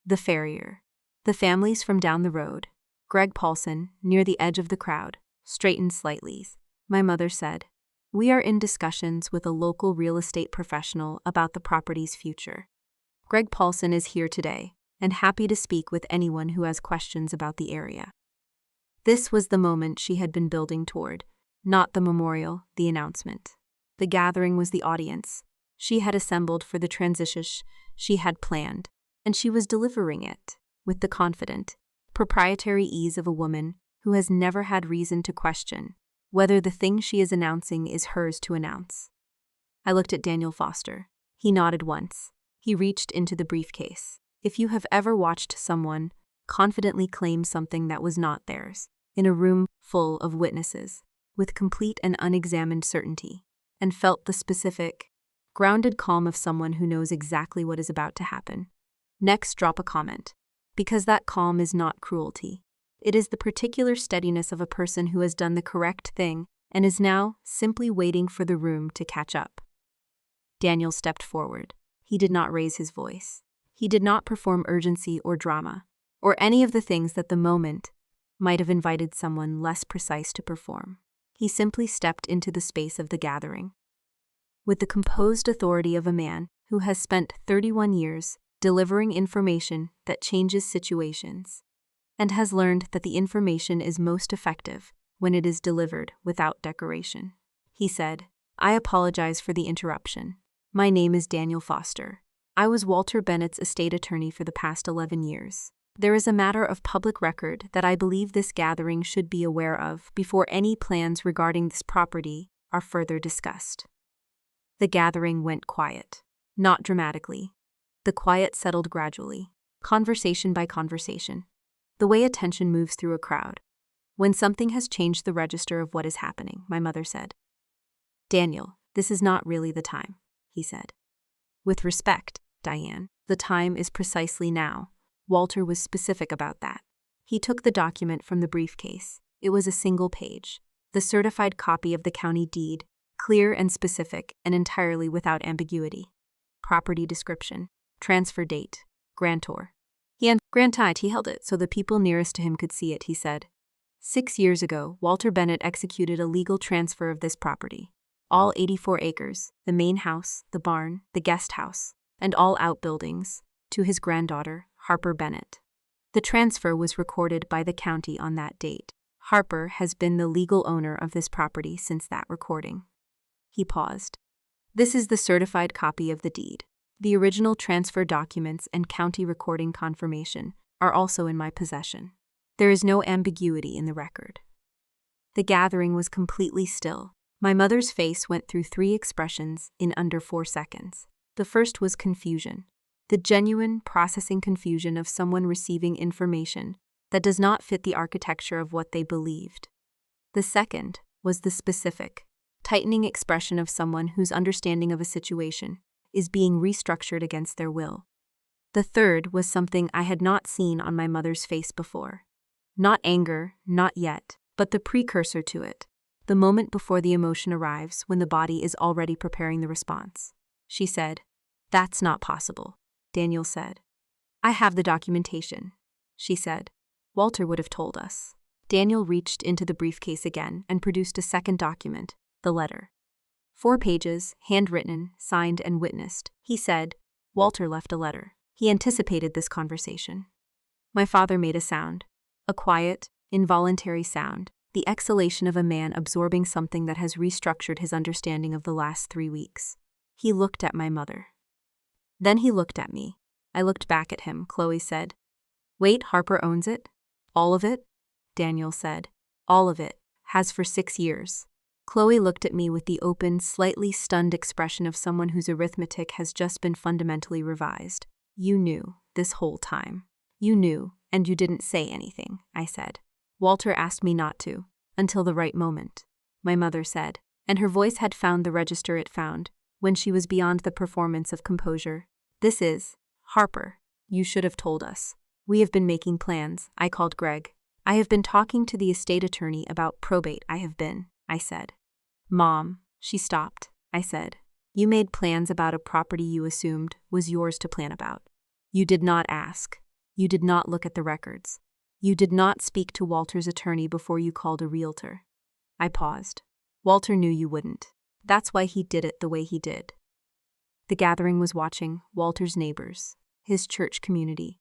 the farrier, the families from down the road. Greg Paulson, near the edge of the crowd, straightened slightly. My mother said, We are in discussions with a local real estate professional about the property's future. Greg Paulson is here today and happy to speak with anyone who has questions about the area. This was the moment she had been building toward, not the memorial, the announcement. The gathering was the audience. She had assembled for the transition she had planned, and she was delivering it with the confident, proprietary ease of a woman who has never had reason to question whether the thing she is announcing is hers to announce. I looked at Daniel Foster. He nodded once. He reached into the briefcase. If you have ever watched someone confidently claim something that was not theirs, in a room full of witnesses, with complete and unexamined certainty, and felt the specific, grounded calm of someone who knows exactly what is about to happen. Next, drop a comment, because that calm is not cruelty. It is the particular steadiness of a person who has done the correct thing and is now simply waiting for the room to catch up. Daniel stepped forward. He did not raise his voice. He did not perform urgency or drama, or any of the things that the moment might have invited someone less precise to perform. He simply stepped into the space of the gathering. With the composed authority of a man who has spent 31 years delivering information that changes situations, and has learned that the information is most effective when it is delivered without decoration. He said, I apologize for the interruption. My name is Daniel Foster. I was Walter Bennett's estate attorney for the past 11 years. There is a matter of public record that I believe this gathering should be aware of before any plans regarding this property are further discussed. The gathering went quiet, not dramatically. The quiet settled gradually, conversation by conversation, the way attention moves through a crowd. When something has changed the register of what is happening, my mother said. Daniel, this is not really the time, he said. With respect, Diane, the time is precisely now. Walter was specific about that. He took the document from the briefcase. It was a single page, the certified copy of the county deed, clear and specific and entirely without ambiguity. Property description, transfer date, grantor. He held it so the people nearest to him could see it, he said. 6 years ago, Walter Bennett executed a legal transfer of this property. All 84 acres, the main house, the barn, the guest house, and all outbuildings, to his granddaughter, Harper Bennett. The transfer was recorded by the county on that date. Harper has been the legal owner of this property since that recording. He paused. This is the certified copy of the deed. The original transfer documents and county recording confirmation are also in my possession. There is no ambiguity in the record. The gathering was completely still. My mother's face went through 3 expressions in under 4 seconds. The first was confusion, the genuine processing confusion of someone receiving information that does not fit the architecture of what they believed. The second was the specific, tightening expression of someone whose understanding of a situation is being restructured against their will. The third was something I had not seen on my mother's face before. Not anger, not yet, but the precursor to it, the moment before the emotion arrives when the body is already preparing the response. She said, That's not possible, Daniel said. I have the documentation, she said. Walter would have told us. Daniel reached into the briefcase again and produced a second document, the letter. 4 pages, handwritten, signed, and witnessed. He said, Walter left a letter. He anticipated this conversation. My father made a sound, a quiet, involuntary sound, the exhalation of a man absorbing something that has restructured his understanding of the last 3 weeks. He looked at my mother. Then he looked at me. I looked back at him. Chloe said, "Wait, Harper owns it? All of it?" Daniel said, "All of it. Has for 6 years." Chloe looked at me with the open, slightly stunned expression of someone whose arithmetic has just been fundamentally revised. "You knew, this whole time. You knew, and you didn't say anything," I said. "Walter asked me not to, until the right moment," my mother said, and her voice had found the register it found, when she was beyond the performance of composure. "This is, Harper, you should have told us. We have been making plans," I called Greg. "I have been talking to the estate attorney about probate. I said. "Mom," she stopped. I said, "You made plans about a property you assumed was yours to plan about. You did not ask. You did not look at the records. You did not speak to Walter's attorney before you called a realtor." I paused. "Walter knew you wouldn't. That's why he did it the way he did." The gathering was watching Walter's neighbors, his church community,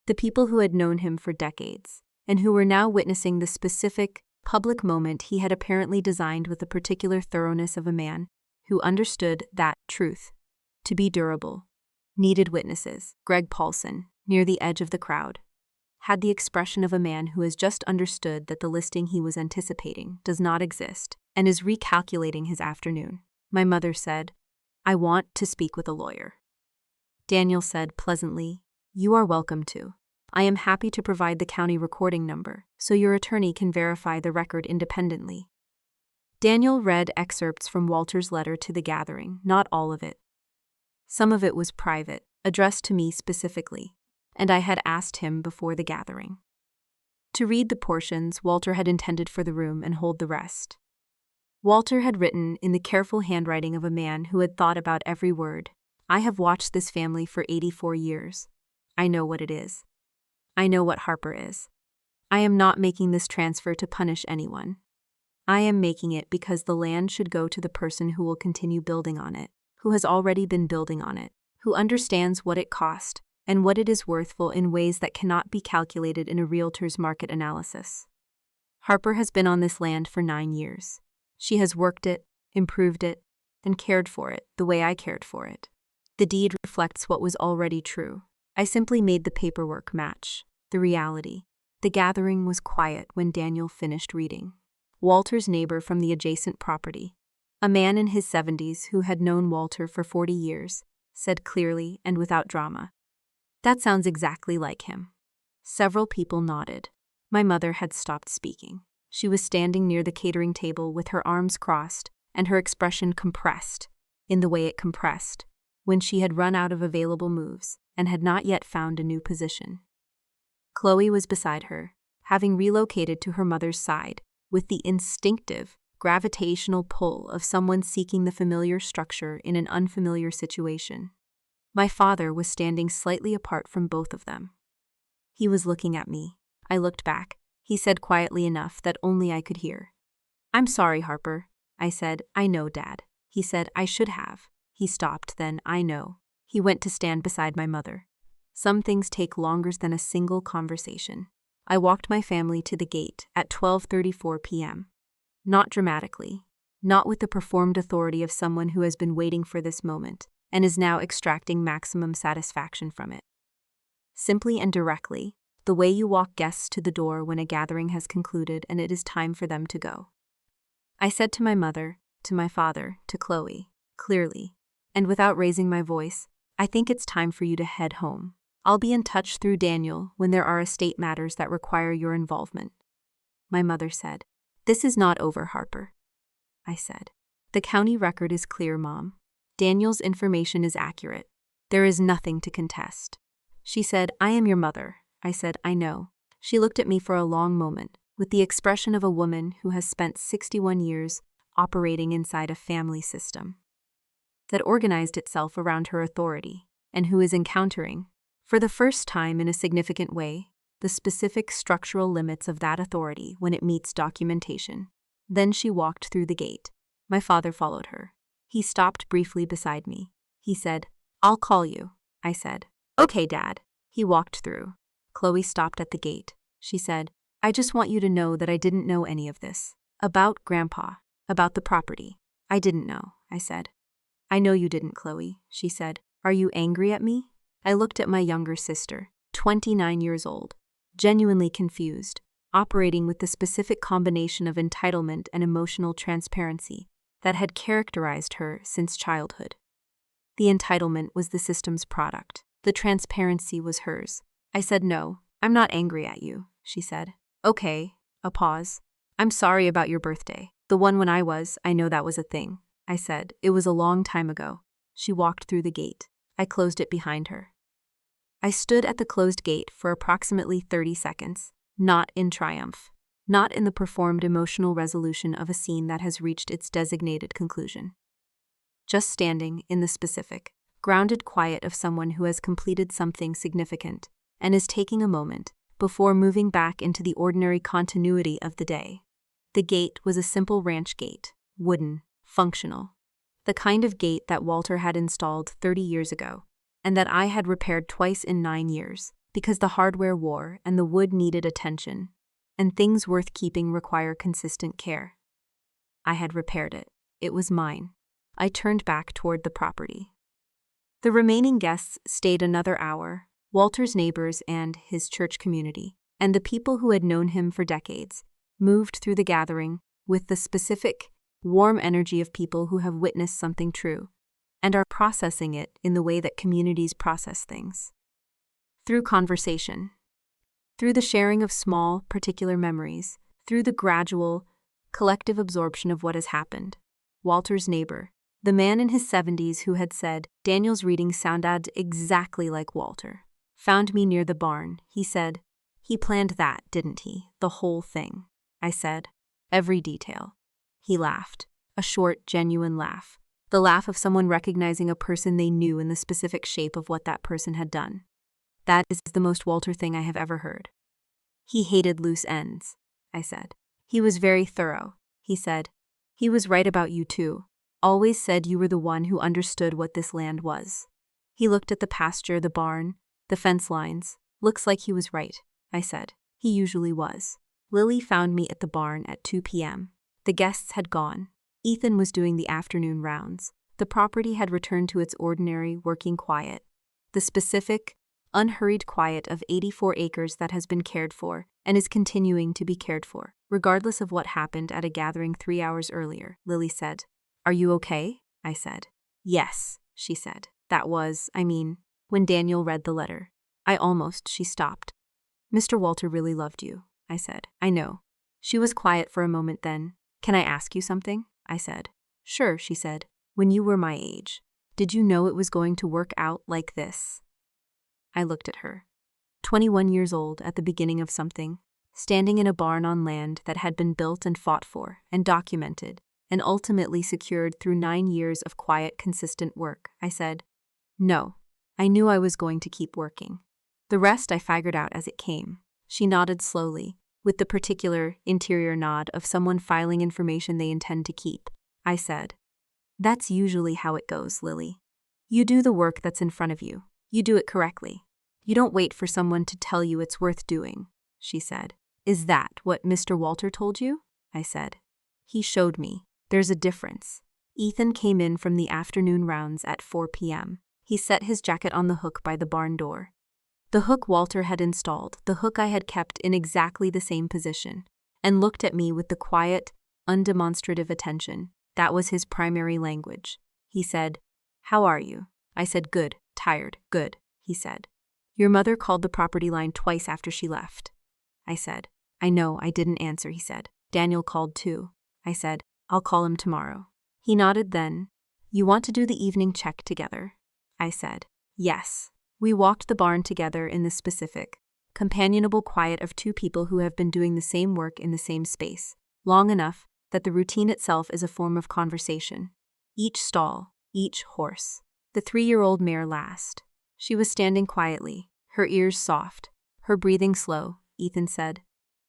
the people who had known him for decades, and who were now witnessing the specific, public moment he had apparently designed with the particular thoroughness of a man who understood that truth, to be durable, needed witnesses. Greg Paulson, near the edge of the crowd, had the expression of a man who has just understood that the listing he was anticipating does not exist and is recalculating his afternoon. My mother said, "I want to speak with a lawyer." Daniel said pleasantly, "You are welcome to. I am happy to provide the county recording number so your attorney can verify the record independently." Daniel read excerpts from Walter's letter to the gathering, not all of it. Some of it was private, addressed to me specifically, and I had asked him before the gathering to read the portions Walter had intended for the room and hold the rest. Walter had written in the careful handwriting of a man who had thought about every word, "I have watched this family for 84 years. I know what it is. I know what Harper is. I am not making this transfer to punish anyone. I am making it because the land should go to the person who will continue building on it, who has already been building on it, who understands what it cost and what it is worthful in ways that cannot be calculated in a realtor's market analysis. Harper has been on this land for 9 years. She has worked it, improved it, and cared for it the way I cared for it. The deed reflects what was already true. I simply made the paperwork match the reality." The gathering was quiet when Daniel finished reading. Walter's neighbor from the adjacent property, a man in his 70s who had known Walter for 40 years, said clearly and without drama, "That sounds exactly like him." Several people nodded. My mother had stopped speaking. She was standing near the catering table with her arms crossed and her expression compressed, in the way it compressed, when she had run out of available moves and had not yet found a new position. Chloe was beside her, having relocated to her mother's side, with the instinctive, gravitational pull of someone seeking the familiar structure in an unfamiliar situation. My father was standing slightly apart from both of them. He was looking at me. I looked back. He said quietly enough that only I could hear, "I'm sorry, Harper." I said, "I know, Dad." He said, "I should have." He stopped, then, "I know." He went to stand beside my mother. Some things take longer than a single conversation. I walked my family to the gate at 12:34 p.m. Not dramatically, not with the performed authority of someone who has been waiting for this moment and is now extracting maximum satisfaction from it. Simply and directly, the way you walk guests to the door when a gathering has concluded and it is time for them to go. I said to my mother, to my father, to Chloe, clearly, and without raising my voice, "I think it's time for you to head home. I'll be in touch through Daniel when there are estate matters that require your involvement." My mother said, "This is not over, Harper." I said, "The county record is clear, Mom. Daniel's information is accurate. There is nothing to contest." She said, "I am your mother." I said, "I know." She looked at me for a long moment, with the expression of a woman who has spent 61 years operating inside a family system that organized itself around her authority, and who is encountering, for the first time in a significant way, the specific structural limits of that authority when it meets documentation. Then she walked through the gate. My father followed her. He stopped briefly beside me. He said, "I'll call you." I said, "Okay, Dad." He walked through. Chloe stopped at the gate. She said, "I just want you to know that I didn't know any of this. About Grandpa, about the property. I didn't know," I said. I know you didn't, Chloe, she said. Are you angry at me? I looked at my younger sister, 29 years old, genuinely confused, operating with the specific combination of entitlement and emotional transparency that had characterized her since childhood. The entitlement was the system's product. The transparency was hers. I said, no, I'm not angry at you, she said. Okay, a pause. I'm sorry about your birthday. The one when I know that was a thing. I said, it was a long time ago. She walked through the gate. I closed it behind her. I stood at the closed gate for approximately 30 seconds, not in triumph, not in the performed emotional resolution of a scene that has reached its designated conclusion. Just standing in the specific, grounded quiet of someone who has completed something significant and is taking a moment before moving back into the ordinary continuity of the day. The gate was a simple ranch gate, wooden, functional. The kind of gate that Walter had installed 30 years ago, and that I had repaired twice in 9 years, because the hardware wore and the wood needed attention, and things worth keeping require consistent care. I had repaired it. It was mine. I turned back toward the property. The remaining guests stayed another hour, Walter's neighbors and his church community, and the people who had known him for decades, moved through the gathering with the specific, warm energy of people who have witnessed something true, and are processing it in the way that communities process things. Through conversation, through the sharing of small, particular memories, through the gradual, collective absorption of what has happened. Walter's neighbor, the man in his 70s who had said, Daniel's reading sounded exactly like Walter, found me near the barn. He said, he planned that, didn't he? The whole thing. I said, every detail. He laughed, a short, genuine laugh. The laugh of someone recognizing a person they knew in the specific shape of what that person had done. That is the most Walter thing I have ever heard. He hated loose ends, I said. He was very thorough, he said. He was right about you too. Always said you were the one who understood what this land was. He looked at the pasture, the barn, the fence lines. Looks like he was right, I said. He usually was. Lily found me at the barn at 2 p.m. The guests had gone. Ethan was doing the afternoon rounds. The property had returned to its ordinary, working quiet. The specific, unhurried quiet of 84 acres that has been cared for and is continuing to be cared for, regardless of what happened at a gathering 3 hours earlier. Lily said, Are you okay? I said. Yes, she said. That was, when Daniel read the letter. She stopped. Mr. Walter really loved you, I said. I know. She was quiet for a moment then. Can I ask you something? I said. Sure, she said. When you were my age, did you know it was going to work out like this? I looked at her. 21 years old at the beginning of something, standing in a barn on land that had been built and fought for and documented and ultimately secured through 9 years of quiet, consistent work. I said, no, I knew I was going to keep working. The rest I figured out as it came. She nodded slowly, with the particular interior nod of someone filing information they intend to keep. I said, that's usually how it goes, Lily. You do the work that's in front of you. You do it correctly. You don't wait for someone to tell you it's worth doing, she said. Is that what Mr. Walter told you? I said. He showed me. There's a difference. Ethan came in from the afternoon rounds at 4 p.m. He set his jacket on the hook by the barn door. The hook Walter had installed, the hook I had kept in exactly the same position, and looked at me with the quiet, undemonstrative attention. That was his primary language. He said, How are you? I said, Good, tired, good, he said. Your mother called the property line twice after she left. I said, I know, I didn't answer, he said. Daniel called too. I said, I'll call him tomorrow. He nodded then. You want to do the evening check together? I said, yes. We walked the barn together in the specific, companionable quiet of two people who have been doing the same work in the same space, long enough that the routine itself is a form of conversation. Each stall, each horse. The 3-year-old mare last. She was standing quietly, her ears soft, her breathing slow. Ethan said,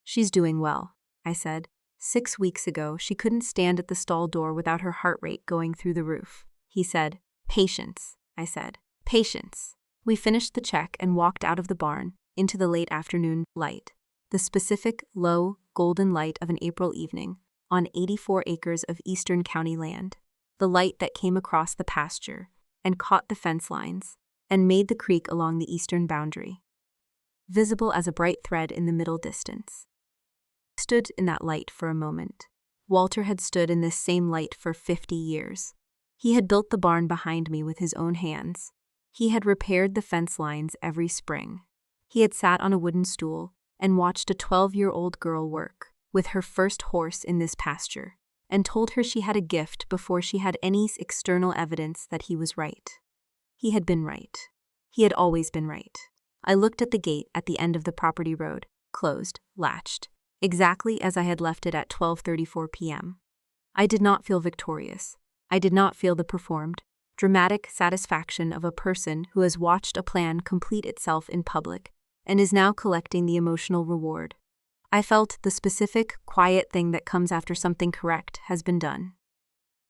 She's doing well, I said. 6 weeks ago, she couldn't stand at the stall door without her heart rate going through the roof. He said, Patience, I said. Patience. We finished the check and walked out of the barn, into the late afternoon light. The specific, low, golden light of an April evening, on 84 acres of Eastern County land. the light that came across the pasture and caught the fence lines and made the creek along the eastern boundary, visible as a bright thread in the middle distance. I stood in that light for a moment. Walter had stood in this same light for 50 years. He had built the barn behind me with his own hands. He had repaired the fence lines every spring. He had sat on a wooden stool and watched a 12-year-old girl work with her first horse in this pasture, and told her she had a gift before she had any external evidence that he was right. He had been right. He had always been right. I looked at the gate at the end of the property road, closed, latched, exactly as I had left it at 12:34 p.m. I did not feel victorious. I did not feel the performed, dramatic satisfaction of a person who has watched a plan complete itself in public and is now collecting the emotional reward. I felt the specific, quiet thing that comes after something correct has been done.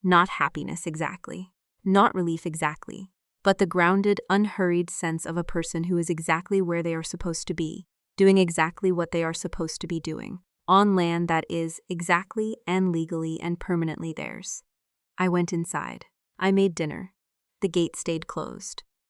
Not happiness exactly, not relief exactly, but the grounded, unhurried sense of a person who is exactly where they are supposed to be, doing exactly what they are supposed to be doing, on land that is exactly and legally and permanently theirs. I went inside. I made dinner. The gate stayed closed.